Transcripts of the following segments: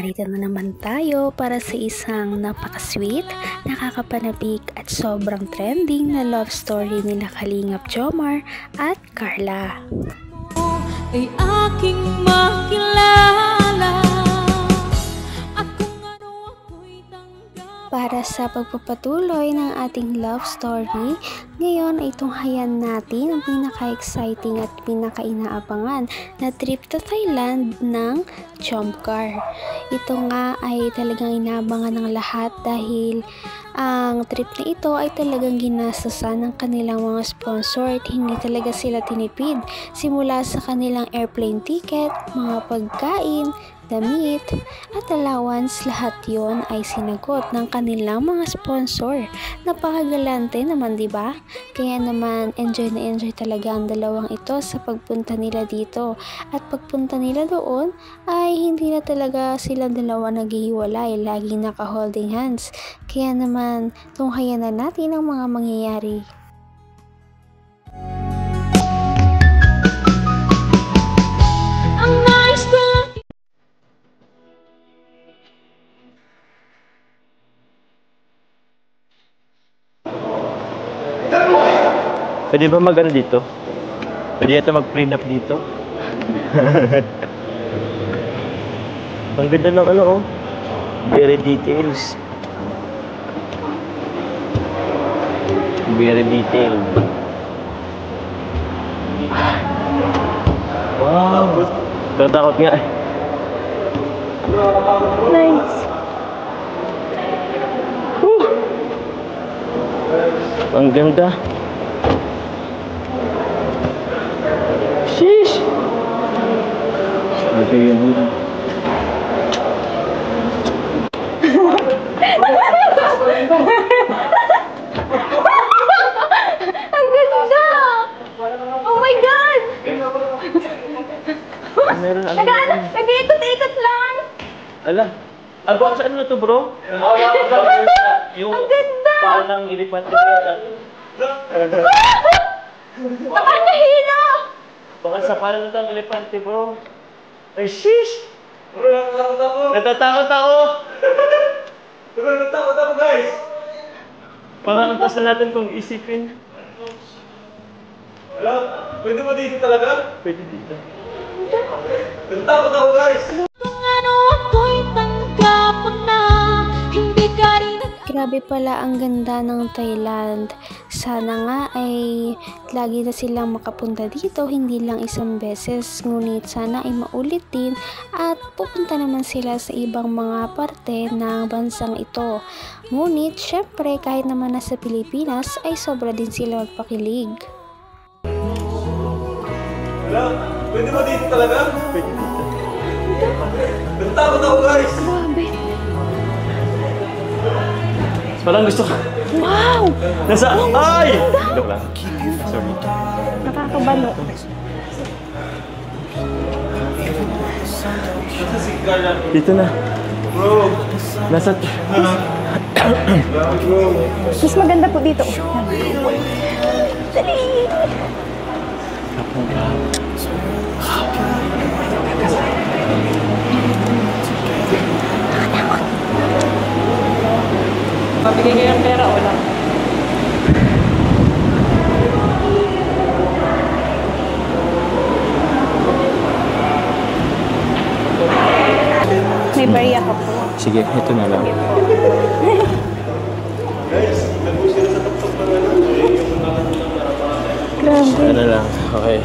narito na naman tayo para sa isang napaka-sweet, nakakapanabik at sobrang trending na love story nila Kalingap Jomar at Carla. Ay aking makilala. Para sa pagpapatuloy ng ating love story, ngayon ay tunghayan natin ang pinaka-exciting at pinaka-inaabangan na trip to Thailand ng Jomcar. Ito nga ay talagang inaabangan ng lahat dahil ang trip na ito ay talagang ginastusan ng kanilang mga sponsor at hindi talaga sila tinipid. Simula sa kanilang airplane ticket, mga pagkain, damit, at allowance, lahat yon ay sinagot ng kanilang mga sponsor. Napakagalante naman, di ba? Kaya naman enjoy na enjoy talaga ang dalawang ito sa pagpunta nila dito. At pagpunta nila doon ay hindi na talaga silang dalawa naghihiwalay, laging naka-holding hands. Kaya naman tunghayan na natin ang mga mangyayari. Pwede ba mag-ano dito? Pwede yata mag-print up dito? Ang ganda ng ano, oh. Very details. Very detailed. Wow! Tatakot nga. Nice! Whew. Ang ganda. Sheesh! Okay, yun. Ang ganda! Oh my God! Meron ano? Nag-iikot-ikot lang! Ala! Aba, saan na to, bro? Yung ang ganda! Parang elefante. Nakakahilo! Baka sa pala na ang elepante, bro. Ay, sheesh! Bro, natatakot ako! Natatakot ako! Bro, natatakot ako, guys! Parang ang taas na natin kung isipin. Wala, pwede ba dito talaga? Pwede dito. Natatakot ako, guys! Kung ano ako'y tanggap na hindi ka rin. Grabe pala ang ganda ng Thailand. Sana nga ay lagi na silang makapunta dito, hindi lang isang beses. Ngunit sana ay maulit din at pupunta naman sila sa ibang mga parte ng bansang ito. Ngunit syempre kahit naman nasa Pilipinas ay sobra din sila magpakilig. Wala, pwede ba dito talaga? Pwede dito. Natakot ako, guys! Grabe! Parang gusto ka. Wow! Nasa... Ay! Joke lang. Sorry. Nakakabalo. Dito na. Bro! Nasa... Mas maganda po dito. Dali! Mabigay kayo ng pera o lang? May barya ka po. Sige, ito na lang. Grabe. Ano lang, okay.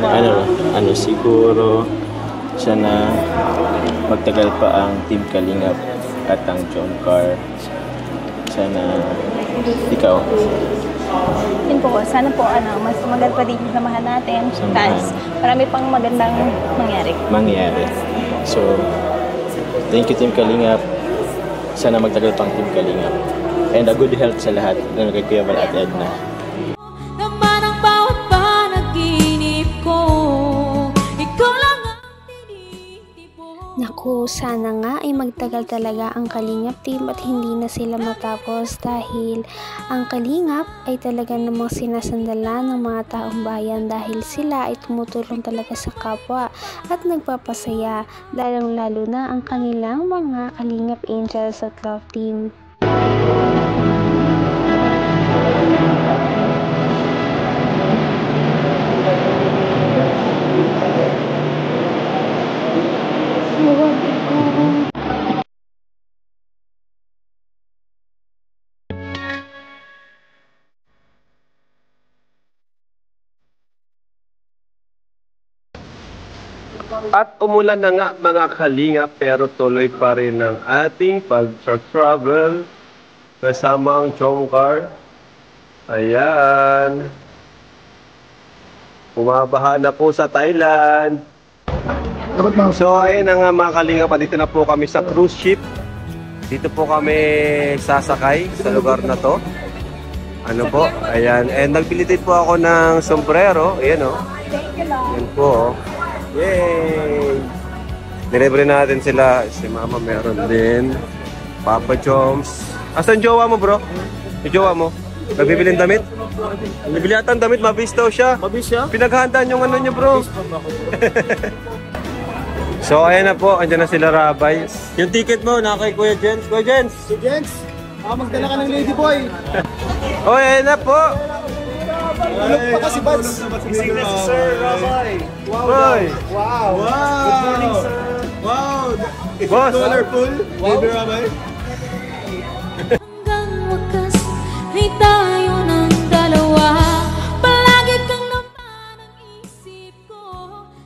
Ano lang, ano siguro sana magtagal pa ang Team Kalingap at ang Jomcar. Sana ikaw. Yun po, sana po mas maganda pa din yung samahan natin. Tapos marami pang magandang mangyari. So, thank you Team Kalingap. Sana magtagal pang Team Kalingap. And a good health sa lahat na kay Kuya Val at Edna. Naman ang bawat panaginip ko, ikaw lang ang tinitibo. Naku, sana nga ay magtagal talaga ang Kalingap team at hindi na sila matapos dahil ang Kalingap ay talaga namang sinasandalan ng mga taong bayan dahil sila ay tumutulong talaga sa kapwa at nagpapasaya, lalong-lalo na ang kanilang mga Kalingap Angels at Love Team. At umulan na nga mga Kalingap pero tuloy pa rin ang ating pag-travel kasama ang Chomcar. Ayan. Bumabaha na po sa Thailand. So ayun na nga mga Kalingap, dito na po kami sa cruise ship. Dito po kami sasakay sa lugar na to. Ano po? Ayan. And nagbili din po ako ng sombrero. Ayan o. Ayan po o. Yay! Delivery natin sila. Si Mama meron din. Papa Choms. Asan jowa mo, bro? Yung jowa mo? Nagbibilin damit? Nabili ata ang damit, mabis daw siya. Mabis siya? Pinaghandaan yung ano niya, bro. So, ayan na po. Andiyan na sila, Rabay. Yung ticket mo, naka kay Kuya Jens. Kuya Jens! Si Jens, magdala ka ng ladyboy. Oh, ayan na po. Look pa kasi, Bats. Ising na si Sir Rabay. Boy! Wow! Good morning, sir. Wow! It's Boss. colorful. Baby Rabay. Hanggang wakas ay tayo ng dalawa. Palagi kang naman ang isip ko.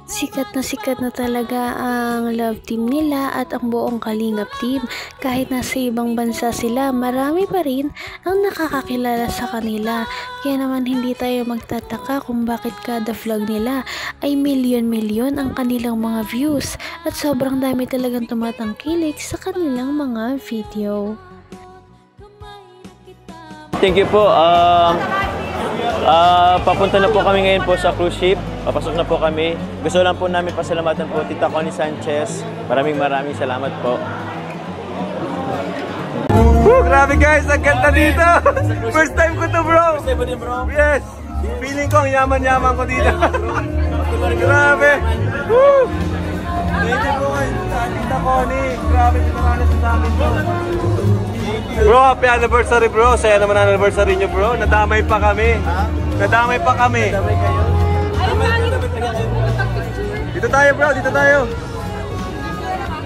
Sikat na talaga ang Love Team nila at ang buong Kalingap team. Kahit nasa ibang bansa sila, marami pa rin ang nakakakilala sa kanila. Kaya naman hindi tayo magtataka kung bakit kada vlog nila ay milyon-milyon ang kanilang mga views at sobrang dami talagang tumatangkilik sa kanilang mga video. Thank you po. Papunta na po kami ngayon po sa cruise ship. Papasok na po kami. Gusto lang po namin pasalamatan po Tita Connie Sanchez. Maraming salamat po. Grabe guys, ang ganda dito! First time ko to, bro! First time mo din, bro? Yes! Feeling ko ang yaman-yaman ko dito. Grabe! Woo! Thank you po kay Tita Connie. Grabe, pinaranas sa amin bro. Bro, happy anniversary bro. Saya naman ang anniversary nyo bro. Nadamay pa kami. Nadamay pa kami. Damay kayo. Dito tayo bro, dito tayo.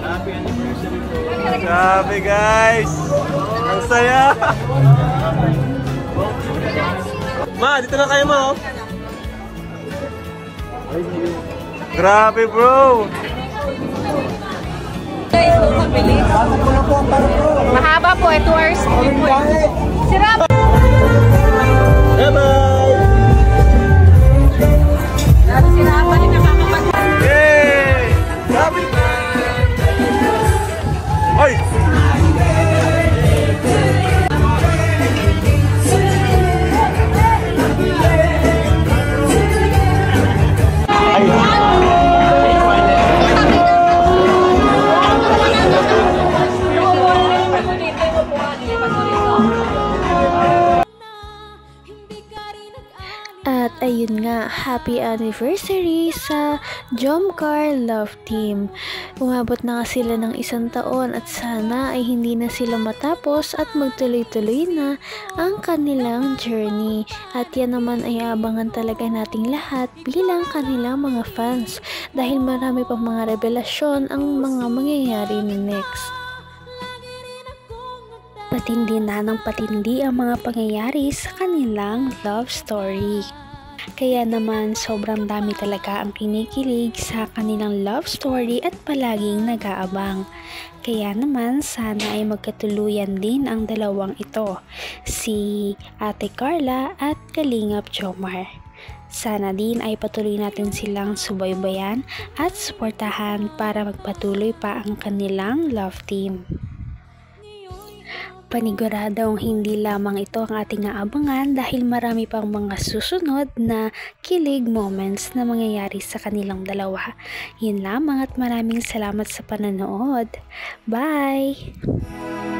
Happy anniversary po. Grabe guys. Ang saya. Ma, dito na kayo ma oh. Grabe bro. Mahaba po, 2 hours. Sirap! Bye-bye! Sirapan na nakakapag... Yay! Grabe! Ay! At ayun nga, happy anniversary sa Jomcar Love Team. Umabot na nga sila ng 1 taon at sana ay hindi na sila matapos at magtuloy-tuloy na ang kanilang journey. At yan naman ay abangan talaga nating lahat bilang kanilang mga fans dahil marami pang mga revelasyon ang mga mangyayari ni next. Patindi na ng patindi ang mga pangyayari sa kanilang love story. Kaya naman sobrang dami talaga ang kinikilig sa kanilang love story at palaging nag-aabang. Kaya naman sana ay magkatuluyan din ang dalawang ito, si Ate Carla at Kalingap Jomar. Sana din ay patuloy natin silang subaybayan at suportahan para magpatuloy pa ang kanilang love team. Paniguradong hindi lamang ito ang ating aabangan dahil marami pang mga susunod na kilig moments na mangyayari sa kanilang dalawa. Yun lamang at maraming salamat sa panonood. Bye!